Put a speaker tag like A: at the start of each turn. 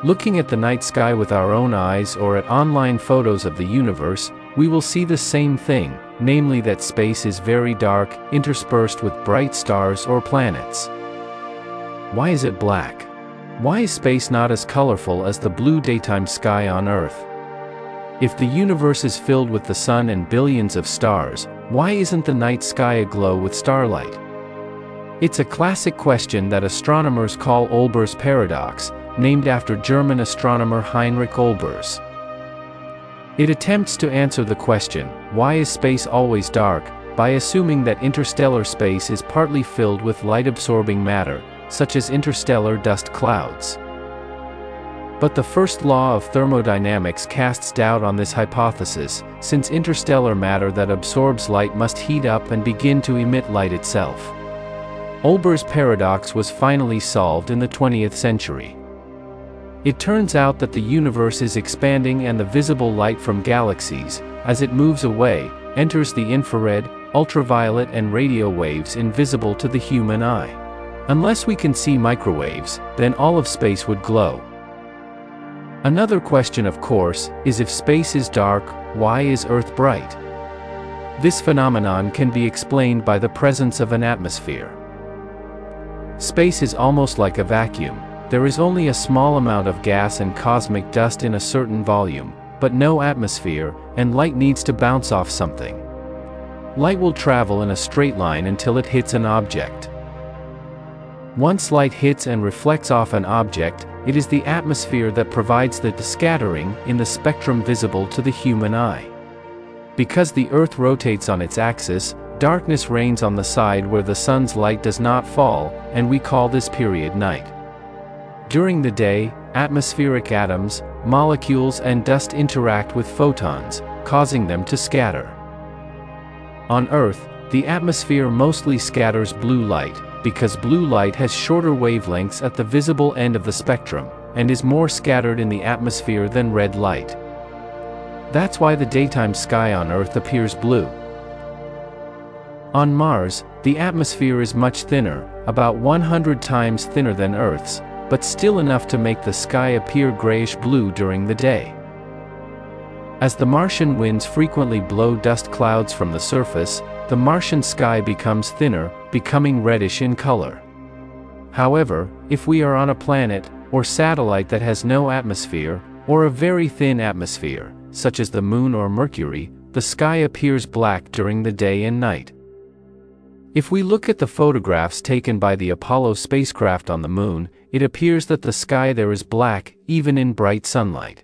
A: Looking at the night sky with our own eyes or at online photos of the universe, we will see the same thing, namely that space is very dark, interspersed with bright stars or planets. Why is it black? Why is space not as colorful as the blue daytime sky on Earth? If the universe is filled with the sun and billions of stars, why isn't the night sky aglow with starlight? It's a classic question that astronomers call Olbers' paradox, named after German astronomer Heinrich Olbers. It attempts to answer the question, why is space always dark, by assuming that interstellar space is partly filled with light-absorbing matter, such as interstellar dust clouds. But the first law of thermodynamics casts doubt on this hypothesis, since interstellar matter that absorbs light must heat up and begin to emit light itself. Olbers' paradox was finally solved in the 20th century. It turns out that the universe is expanding and the visible light from galaxies, as it moves away, enters the infrared, ultraviolet and radio waves invisible to the human eye. Unless we can see microwaves, then all of space would glow. Another question, of course, is if space is dark, why is Earth bright? This phenomenon can be explained by the presence of an atmosphere. Space is almost like a vacuum. There is only a small amount of gas and cosmic dust in a certain volume, but no atmosphere, and light needs to bounce off something. Light will travel in a straight line until it hits an object. Once light hits and reflects off an object, it is the atmosphere that provides the scattering in the spectrum visible to the human eye. Because the Earth rotates on its axis, darkness reigns on the side where the sun's light does not fall, and we call this period night. During the day, atmospheric atoms, molecules and dust interact with photons, causing them to scatter. On Earth, the atmosphere mostly scatters blue light, because blue light has shorter wavelengths at the visible end of the spectrum, and is more scattered in the atmosphere than red light. That's why the daytime sky on Earth appears blue. On Mars, the atmosphere is much thinner, about 100 times thinner than Earth's, but still enough to make the sky appear grayish-blue during the day. As the Martian winds frequently blow dust clouds from the surface, the Martian sky becomes thinner, becoming reddish in color. However, if we are on a planet, or satellite that has no atmosphere, or a very thin atmosphere, such as the Moon or Mercury, the sky appears black during the day and night. If we look at the photographs taken by the Apollo spacecraft on the Moon, it appears that the sky there is black, even in bright sunlight.